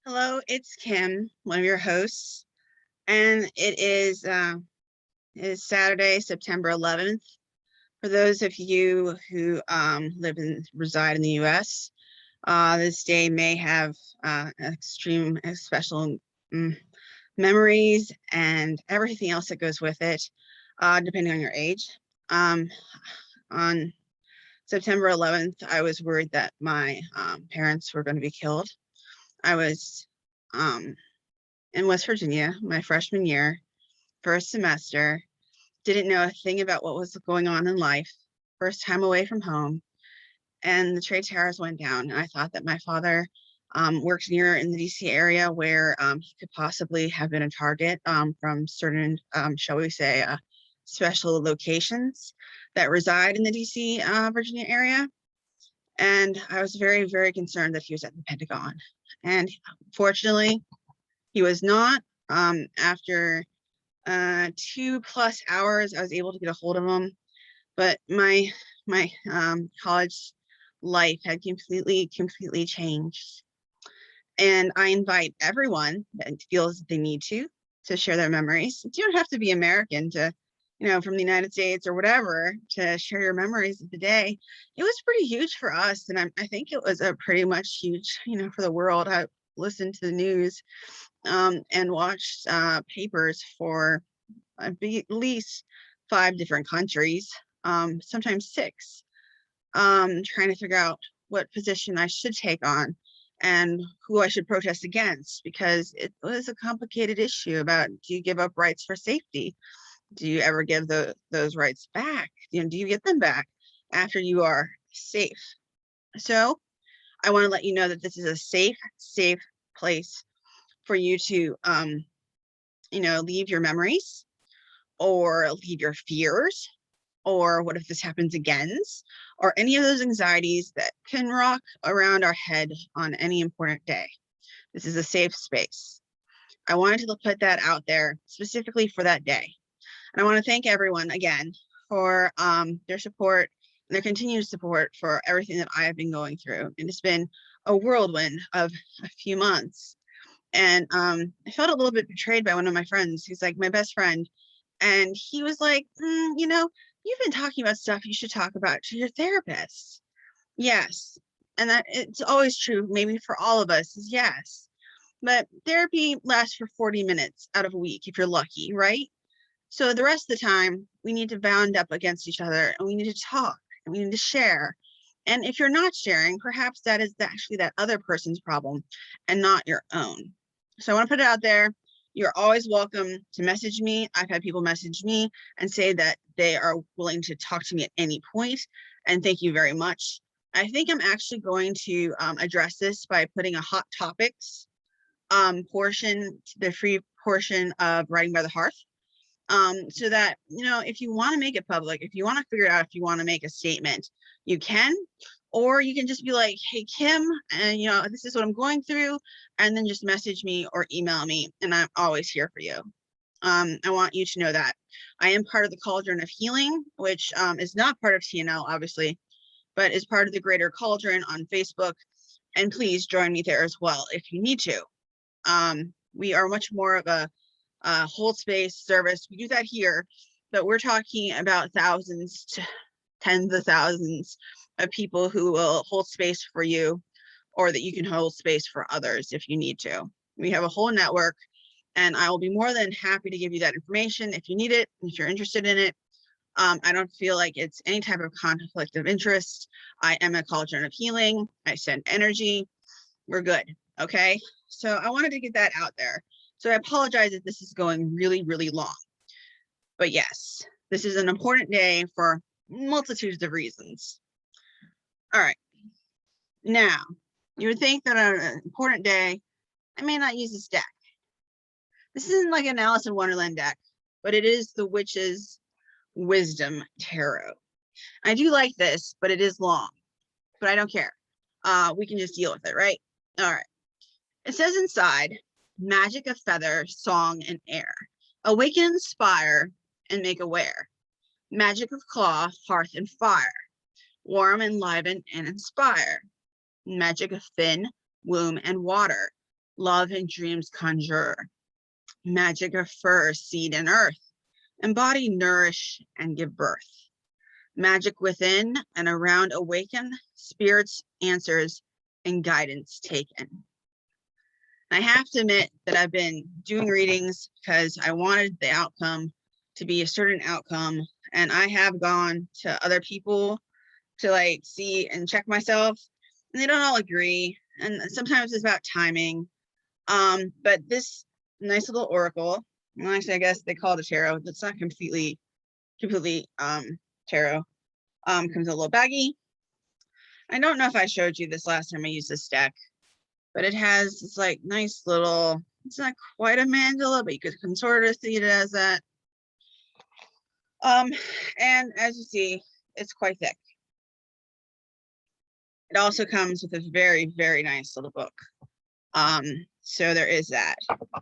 Hello, it's Kim, one of your hosts, and it is Saturday, September 11th. For those of you who live and reside in the U.S., this day may have extreme, special mm, memories and everything else that goes with it, depending on your age. Um, on September 11th, I was worried that my parents were going to be killed. I was um, in West Virginia, my freshman year, first semester, didn't know a thing about what was going on in life, first time away from home, and the trade towers went down. And I thought that my father worked near in the DC area where he could possibly have been a target from certain, shall we say, special locations that reside in the DC, Virginia area. And I was very, very concerned that he was at the Pentagon. And fortunately, he was not. After 2+ hours, I was able to get a hold of him, but my college life had completely changed. And I invite everyone that feels that they need to share their memories. You don't have to be American to, from the United States or whatever, to share your memories of the day. It was pretty huge for us, and I think it was a pretty much huge, for the world. I listened to the news and watched papers for at least 5 different countries, sometimes 6, trying to figure out what position I should take on and who I should protest against, because it was a complicated issue about, do you give up rights for safety? Do you ever give those rights back? Do you get them back after you are safe? So I want to let you know that this is a safe place for you to, leave your memories or leave your fears, or what if this happens again, or any of those anxieties that can rock around our head on any important day. This is a safe space. I wanted to put that out there specifically for that day. And I want to thank everyone again for their support and their continued support for everything that I have been going through. And it's been a whirlwind of a few months. And I felt a little bit betrayed by one of my friends, who's like my best friend. And he was like, you've been talking about stuff you should talk about to your therapist. Yes. And that it's always true, maybe for all of us, is yes. But therapy lasts for 40 minutes out of a week if you're lucky, right? So the rest of the time, we need to bound up against each other, and we need to talk, and we need to share. And if you're not sharing, perhaps that is actually that other person's problem and not your own. So I want to put it out there. You're always welcome to message me. I've had people message me and say that they are willing to talk to me at any point, and thank you very much. I think I'm actually going to address this by putting a hot topics portion, the free portion of Writing by the Hearth, so that, if you want to make it public, if you want to figure out if you want to make a statement, you can, or you can just be like, hey, Kim, and this is what I'm going through, and then just message me or email me, and I'm always here for you. I want you to know that I am part of the Cauldron of Healing, which is not part of TNL, obviously, but is part of the Greater Cauldron on Facebook. And please join me there as well if you need to. We are much more of a hold space service. We do that here, but we're talking about thousands to tens of thousands of people who will hold space for you, or that you can hold space for others if you need to. We have a whole network, and I will be more than happy to give you that information if you need it, if you're interested in it. I don't feel like it's any type of conflict of interest. I am a Cauldron of Healing. I send energy. We're good. Okay. So I wanted to get that out there. So I apologize if this is going really long. But yes, this is an important day for multitudes of reasons. All right. Now, you would think that on an important day, I may not use this deck. This isn't like an Alice in Wonderland deck, but it is the Witch's Wisdom Tarot. I do like this, but it is long, but I don't care. We can just deal with it, right? All right. It says inside, magic of feather, song, and air. Awaken, inspire, and make aware. Magic of claw, hearth, and fire. Warm, enliven, and inspire. Magic of fin, womb, and water. Love and dreams conjure, magic of fur, seed and earth, embody, nourish, and give birth. Magic within and around awaken, spirits, answers, and guidance taken. I have to admit that I've been doing readings because I wanted the outcome to be a certain outcome, and I have gone to other people to like see and check myself, and they don't all agree, and sometimes it's about timing. But this nice little oracle, well, actually I guess they call it a tarot, that's not completely tarot, comes in a little baggie. I don't know if I showed you this last time I used this deck, but it has this like nice little, it's not quite a mandala, but you can sort of see it as that. And as you see, it's quite thick. It also comes with a very, very nice little book. So there is that.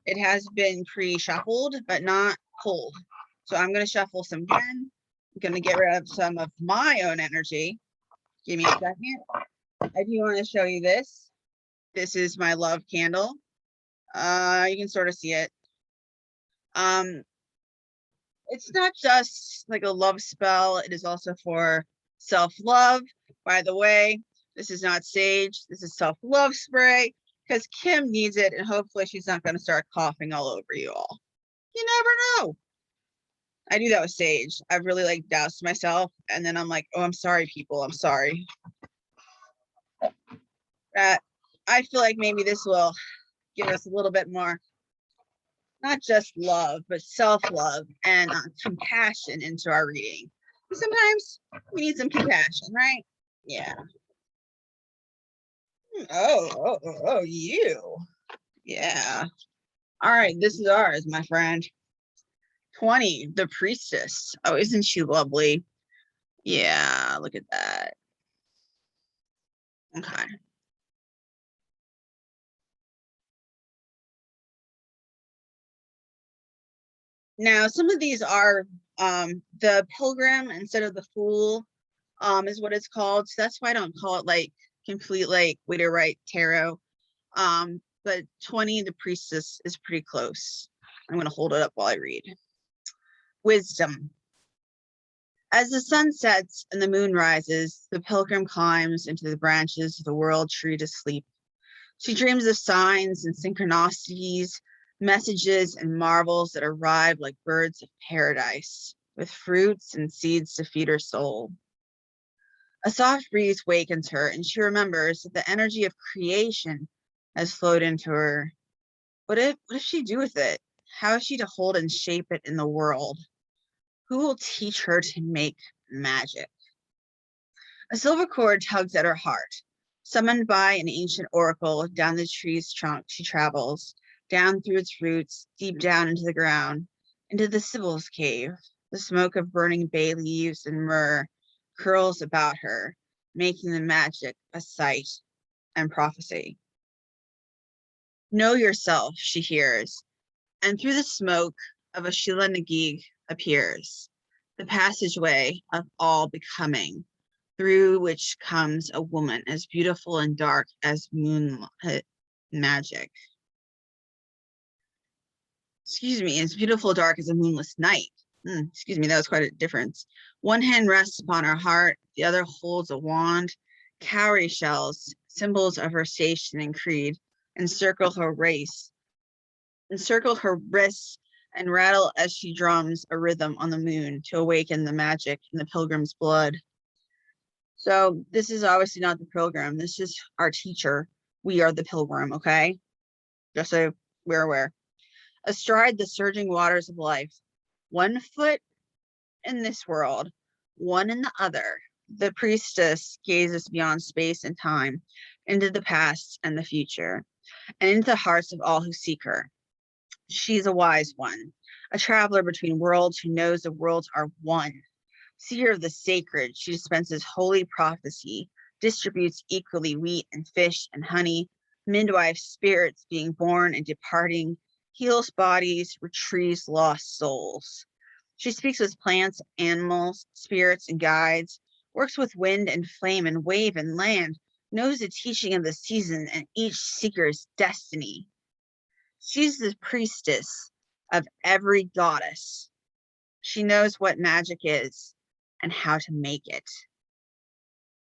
It has been pre-shuffled, but not pulled. So I'm going to shuffle some again. I'm going to get rid of some of my own energy. Give me a second. I do want to show you this. This is my love candle. You can sort of see it. It's not just like a love spell. It is also for self-love. By the way, this is not sage. This is self-love spray because Kim needs it, and hopefully she's not going to start coughing all over you all. You never know. I do that with sage. I've really like doused myself, and then I'm like, oh, I'm sorry, people. I'm sorry. I feel like maybe this will give us a little bit more, not just love, but self-love and compassion into our reading. Sometimes we need some compassion, right? Yeah. Oh, you. Yeah. All right, this is ours, my friend. 20, the priestess. Oh, isn't she lovely? Yeah, look at that. Okay. Now, some of these are the pilgrim instead of the fool is what it's called. So that's why I don't call it like complete like Rider-Waite tarot. But 20, the priestess, is pretty close. I'm going to hold it up while I read. Wisdom. As the sun sets and the moon rises, the pilgrim climbs into the branches of the world tree to sleep. She dreams of signs and synchronicities, messages and marvels that arrive like birds of paradise, with fruits and seeds to feed her soul. A soft breeze wakens her, and she remembers that the energy of creation has flowed into her. What does she do with it? How is she to hold and shape it in the world? Who will teach her to make magic? A silver cord tugs at her heart. Summoned by an ancient oracle, down the tree's trunk she travels, down through its roots, deep down into the ground, into the Sibyl's cave. The smoke of burning bay leaves and myrrh curls about her, making the magic a sight and prophecy. Know yourself, she hears, and through the smoke of a Sheela na gig appears, the passageway of all becoming, through which comes a woman as beautiful and dark as moonlight magic. Excuse me, as beautiful dark as a moonless night. Excuse me, that was quite a difference. One hand rests upon her heart, the other holds a wand. Cowrie shells, symbols of her station and creed, encircle her wrists and rattle as she drums a rhythm on the moon to awaken the magic in the pilgrim's blood. So this is obviously not the pilgrim. This is our teacher. We are the pilgrim, okay? Just so we're aware. Astride the surging waters of life, one foot in this world, one in the other, the priestess gazes beyond space and time, into the past and the future, and into the hearts of all who seek her. She's a wise one, a traveler between worlds who knows the worlds are one. Seer of the sacred, she dispenses holy prophecy, distributes equally wheat and fish and honey, midwife spirits being born and departing, heals bodies, retrieves lost souls. She speaks with plants, animals, spirits, and guides, works with wind and flame and wave and land, knows the teaching of the season and each seeker's destiny. She's the priestess of every goddess. She knows what magic is and how to make it.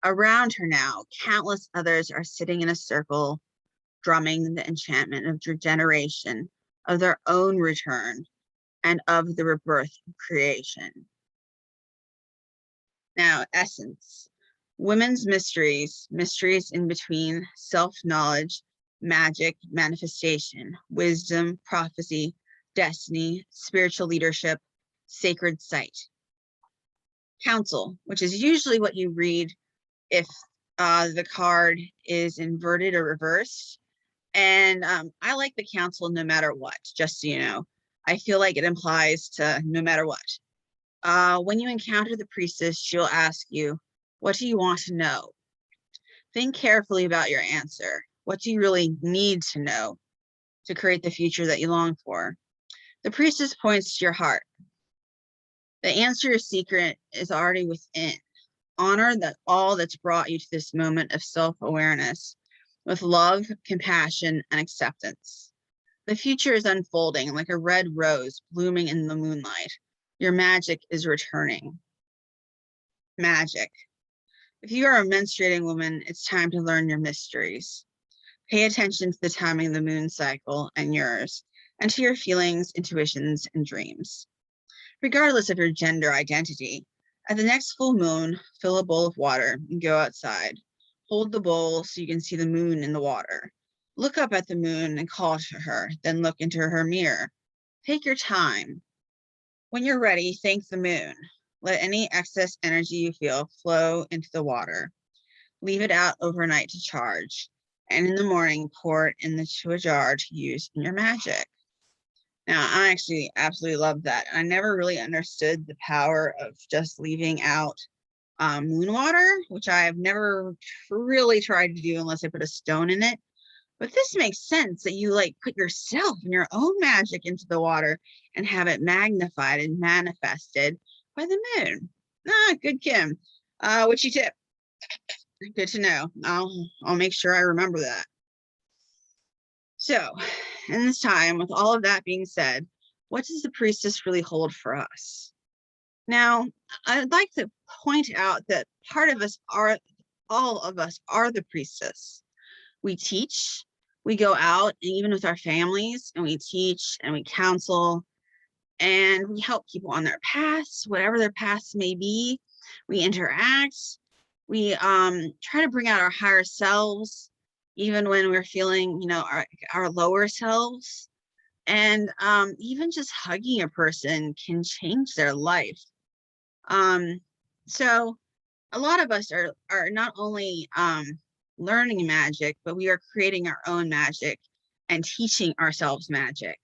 Around her now, countless others are sitting in a circle, drumming the enchantment of regeneration, of their own return, and of the rebirth of creation. Now, essence. Women's mysteries, mysteries in between self-knowledge, magic, manifestation, wisdom, prophecy, destiny, spiritual leadership, sacred sight. Counsel, which is usually what you read if the card is inverted or reversed. And I like the counsel no matter what, just so you know. I feel like it implies to no matter what. When you encounter the priestess, she'll ask you, what do you want to know? Think carefully about your answer. What do you really need to know to create the future that you long for? The priestess points to your heart. The answer your secret is already within. Honor that all that's brought you to this moment of self-awareness with love, compassion, and acceptance. The future is unfolding like a red rose blooming in the moonlight. Your magic is returning. Magic. If you are a menstruating woman, it's time to learn your mysteries. Pay attention to the timing of the moon cycle and yours, and to your feelings, intuitions, and dreams. Regardless of your gender identity, at the next full moon, fill a bowl of water and go outside. Hold the bowl so you can see the moon in the water. Look up at the moon and call to her, then look into her mirror. Take your time. When you're ready, thank the moon. Let any excess energy you feel flow into the water. Leave it out overnight to charge, and in the morning, pour it into a jar to use in your magic. Now, I actually absolutely love that. I never really understood the power of just leaving out moon water, which I have never really tried to do unless I put a stone in it. But this makes sense that you like put yourself and your own magic into the water and have it magnified and manifested by the moon. Good, Kim. Witchy tip. Good to know. I'll make sure I remember that. So, in this time, with all of that being said, what does the priestess really hold for us? Now, I'd like to point out that all of us are the priestess. We teach, we go out, and even with our families, and we teach and we counsel, and we help people on their paths, whatever their paths may be. We interact, we try to bring out our higher selves, even when we're feeling, our lower selves. And even just hugging a person can change their life. So a lot of us are not only learning magic, but we are creating our own magic and teaching ourselves magic.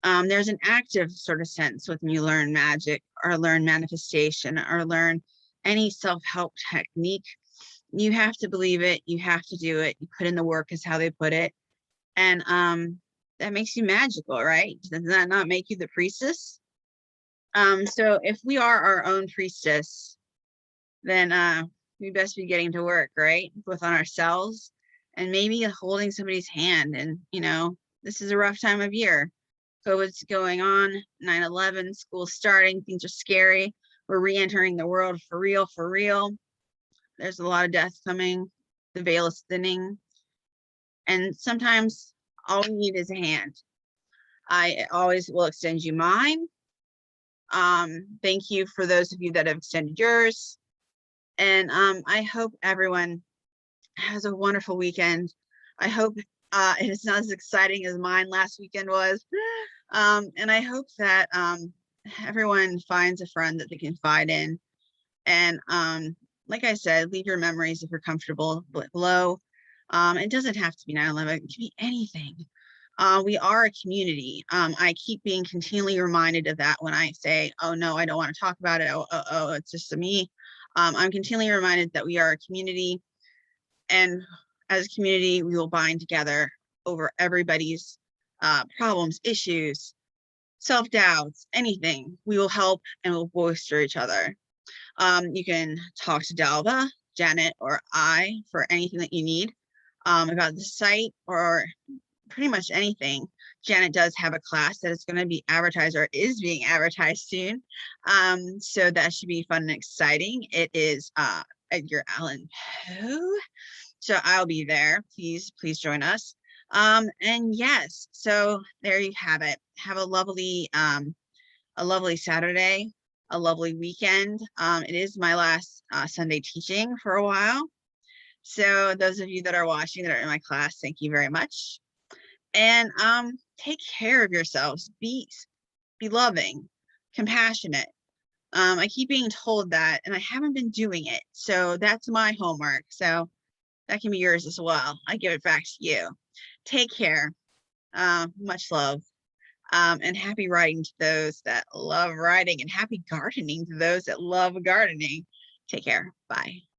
There's an active sort of sense when you learn magic or learn manifestation or learn any self-help technique. You have to believe it, you have to do it, you put in the work is how they put it. And that makes you magical, right? Does that not make you the priestess? So if we are our own priestess, then we best be getting to work, right? Both on ourselves and maybe holding somebody's hand. And, this is a rough time of year. COVID's going on, 9/11, school's starting, things are scary. We're re-entering the world for real, for real. There's a lot of death coming. The veil is thinning. And sometimes all we need is a hand. I always will extend you mine. Thank you for those of you that have extended yours. And I hope everyone has a wonderful weekend. I hope it is not as exciting as mine last weekend was. And I hope that everyone finds a friend that they can confide in. And like I said, leave your memories if you're comfortable below. It doesn't have to be 9/11, it can be anything. We are a community. I keep being continually reminded of that when I say, oh no, I don't want to talk about it. Oh, it's just me. I'm continually reminded that we are a community, and as a community, we will bind together over everybody's problems, issues, self-doubts, anything. We will help and we'll bolster each other. You can talk to Dalva, Janet, or I for anything that you need about the site or pretty much anything. Janet does have a class that is going to be advertised or is being advertised soon. So that should be fun and exciting. It is Edgar Allan Poe. So I'll be there. Please join us. And yes, so there you have it. Have a lovely Saturday, a lovely weekend. It is my last Sunday teaching for a while. So those of you that are watching that are in my class, thank you very much. And take care of yourselves. Be loving, compassionate. I keep being told that, and I haven't been doing it. So that's my homework. So that can be yours as well. I give it back to you. Take care. Much love. And happy writing to those that love writing, and happy gardening to those that love gardening. Take care. Bye.